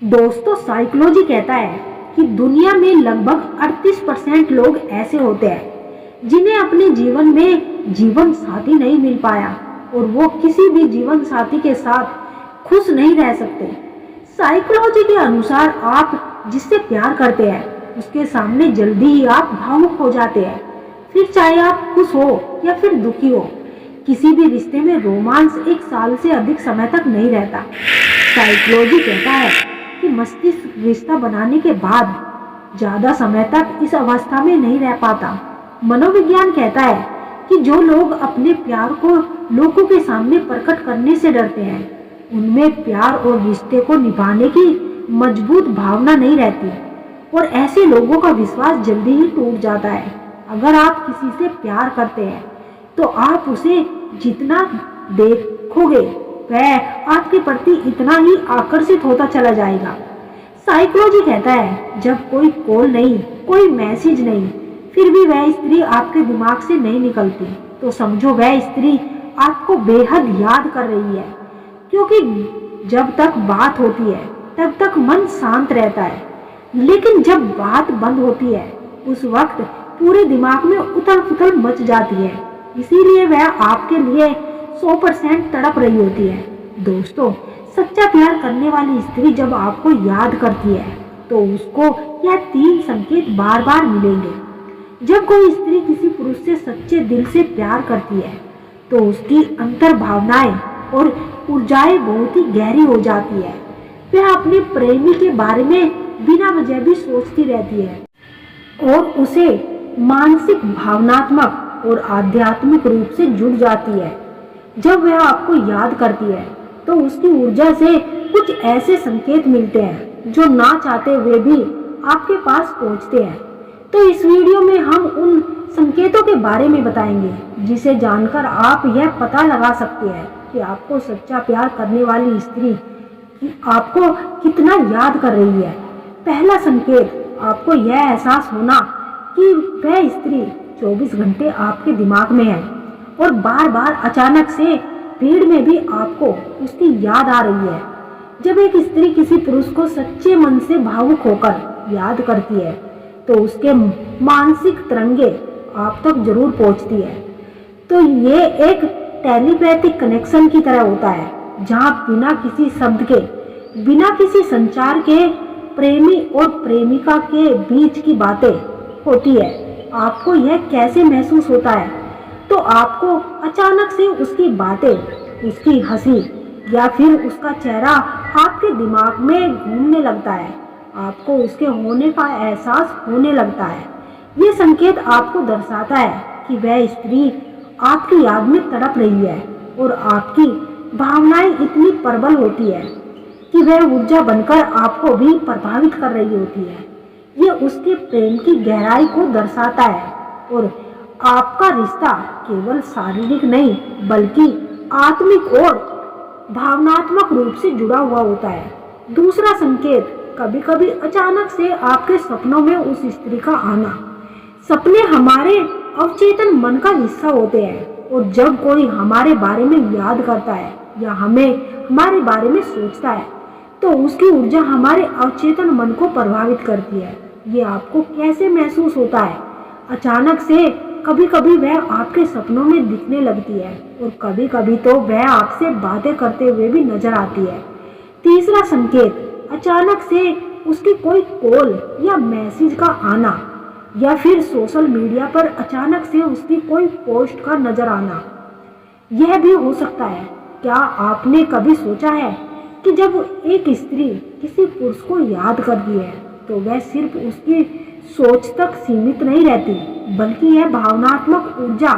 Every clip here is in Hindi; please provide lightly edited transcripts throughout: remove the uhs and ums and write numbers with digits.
दोस्तों, साइकोलॉजी कहता है कि दुनिया में लगभग 38% लोग ऐसे होते हैं जिन्हें अपने जीवन में जीवन साथी नहीं मिल पाया और वो किसी भी जीवन साथी के साथ खुश नहीं रह सकते। साइकोलॉजी के अनुसार आप जिससे प्यार करते हैं उसके सामने जल्दी ही आप भावुक हो जाते हैं, फिर चाहे आप खुश हो या फिर दुखी हो। किसी भी रिश्ते में रोमांस 1 साल से अधिक समय तक नहीं रहता। साइकोलॉजी कहता है कि मस्तिष्क रिश्ता बनाने के बाद ज्यादा समय तक इस अवस्था में नहीं रह पाता। मनोविज्ञान कहता है कि जो लोग अपने प्यार को लोगों के सामने प्रकट करने से डरते हैं उनमें प्यार और रिश्ते को निभाने की मजबूत भावना नहीं रहती और ऐसे लोगों का विश्वास जल्दी ही टूट जाता है। अगर आप किसी से प्यार करते हैं तो आप उसे जितना देखोगे वह आपके प्रति इतना ही आकर्षित होता चला जाएगा। साइकोलॉजी कहता है जब कोई कॉल नहीं, कोई मैसेज नहीं, फिर भी वह स्त्री आपके दिमाग से नहीं निकलती तो समझो वह स्त्री आपको बेहद याद कर रही है, क्योंकि जब तक बात होती है तब तक मन शांत रहता है, लेकिन जब बात बंद होती है उस वक्त पूरे दिमाग में उथल पुथल मच जाती है। इसीलिए वह आपके लिए 100% तड़प रही होती है। दोस्तों, सच्चा प्यार करने वाली स्त्री जब आपको याद करती है तो उसको यह 3 संकेत बार बार मिलेंगे। जब कोई स्त्री किसी पुरुष से सच्चे दिल से प्यार करती है तो उसकी अंतर भावनाएं और ऊर्जाएं बहुत ही गहरी हो जाती है। वह अपने प्रेमी के बारे में बिना वजह भी सोचती रहती है और उसे मानसिक, भावनात्मक और आध्यात्मिक रूप से जुड़ जाती है। जब वह आपको याद करती है तो उसकी ऊर्जा से कुछ ऐसे संकेत मिलते हैं जो ना चाहते हुए भी आपके पास पहुंचते हैं। तो इस वीडियो में हम उन संकेतों के बारे में बताएंगे जिसे जानकर आप यह पता लगा सकते हैं कि आपको सच्चा प्यार करने वाली स्त्री आपको कितना याद कर रही है। पहला संकेत, आपको यह एहसास होना कि वह स्त्री 24 घंटे आपके दिमाग में है और बार बार अचानक से भीड़ में भी आपको उसकी याद आ रही है। जब एक स्त्री किसी पुरुष को सच्चे मन से भावुक होकर याद करती है तो उसके मानसिक तरंगे आप तक जरूर पहुंचती है। तो ये एक टेलीपैथिक कनेक्शन की तरह होता है जहां बिना किसी शब्द के, बिना किसी संचार के प्रेमी और प्रेमिका के बीच की बातें होती है। आपको यह कैसे महसूस होता है? तो आपको अचानक से उसकी बातें, उसकी हंसी या फिर उसका चेहरा आपके दिमाग में घूमने लगता है। आपको उसके होने का एहसास होने लगता है। ये संकेत आपको दर्शाता है कि वह स्त्री आपकी याद में तड़प रही है और आपकी भावनाएं इतनी प्रबल होती है कि वह ऊर्जा बनकर आपको भी प्रभावित कर रही होती है। ये उसके प्रेम की गहराई को दर्शाता है और आपका रिश्ता केवल शारीरिक नहीं बल्कि आत्मिक और भावनात्मक रूप से जुड़ा हुआ होता है। दूसरा संकेत, कभी कभी अचानक से आपके सपनों में उस स्त्री का आना। सपने हमारे अवचेतन मन का हिस्सा होते हैं और जब कोई हमारे बारे में याद करता है या हमारे बारे में सोचता है तो उसकी ऊर्जा हमारे अवचेतन मन को प्रभावित करती है। ये आपको कैसे महसूस होता है? अचानक से कभी कभी वह आपके सपनों में दिखने लगती है और कभी कभी तो वह आपसे बातें करते हुए भी नजर आती है। तीसरा संकेत, अचानक से उसकी कोई कॉल या मैसेज का आना या फिर सोशल मीडिया पर अचानक से उसकी कोई पोस्ट का नजर आना। यह भी हो सकता है। क्या आपने कभी सोचा है कि जब एक स्त्री किसी पुरुष को याद करती है तो वह सिर्फ उसकी सोच तक सीमित नहीं रहती बल्कि यह भावनात्मक ऊर्जा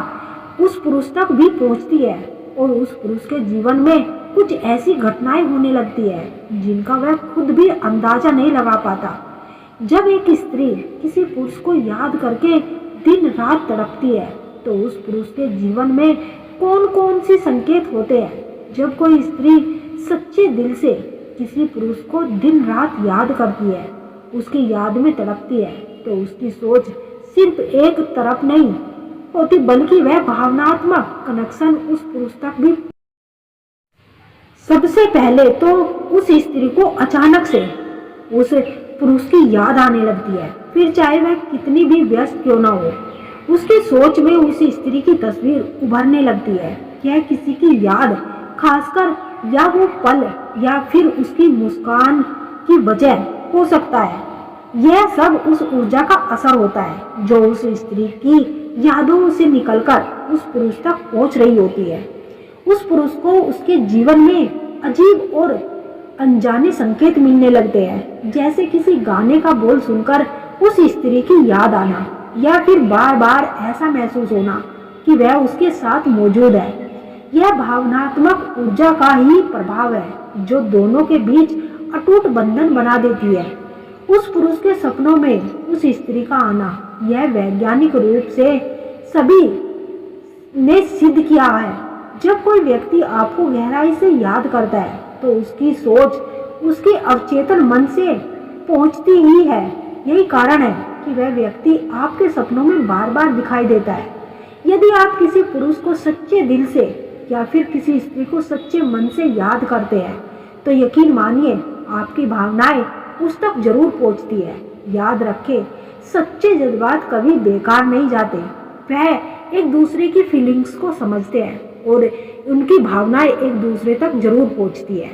उस पुरुष तक भी पहुंचती है और उस पुरुष के जीवन में कुछ ऐसी घटनाएं होने लगती है जिनका वह खुद भी अंदाजा नहीं लगा पाता। जब एक स्त्री किसी पुरुष को याद करके दिन रात तड़पती है तो उस पुरुष के जीवन में कौन कौन से संकेत होते हैं? जब कोई स्त्री सच्चे दिल से किसी पुरुष को दिन रात याद करती है, उसकी याद में तड़पती है तो उसकी सोच सिर्फ एक तरफ नहीं होती बल्कि वह भावनात्मक कनेक्शन उस पुरुष तक भी। सबसे पहले तो उस स्त्री को अचानक से उस पुरुष की याद आने लगती है। फिर चाहे वह कितनी भी व्यस्त क्यों ना हो, उसकी सोच में उस स्त्री की तस्वीर उभरने लगती है। यह किसी की याद, खासकर या वो पल या फिर उसकी मुस्कान की वजह हो सकता है। यह सब उस ऊर्जा का असर होता है जो उस स्त्री की यादों से निकलकर उस पुरुष तक पहुंच रही होती है। उस पुरुष को उसके जीवन में अजीब और अनजाने संकेत मिलने लगते हैं, जैसे किसी गाने का बोल सुनकर उस स्त्री की याद आना, या फिर बार बार ऐसा महसूस होना कि वह उसके साथ मौजूद है। यह भावनात्मक ऊर्जा का ही प्रभाव है जो दोनों के बीच अटूट बंधन बना देती है। उस पुरुष के सपनों में उस स्त्री का आना, यह वैज्ञानिक रूप से सभी ने सिद्ध किया है। जब कोई व्यक्ति आपको गहराई से याद करता है तो उसकी सोच उसके अवचेतन मन से पहुंचती ही है। यही कारण है कि वह व्यक्ति आपके सपनों में बार बार दिखाई देता है। यदि आप किसी पुरुष को सच्चे दिल से या फिर किसी स्त्री को सच्चे मन से याद करते हैं तो यकीन मानिए आपकी भावनाएं उस तक जरूर पहुंचती है। याद रखें, सच्चे जज्बात कभी बेकार नहीं जाते। वह एक दूसरे की फीलिंग्स को समझते हैं और उनकी भावनाएं एक दूसरे तक जरूर पहुंचती है।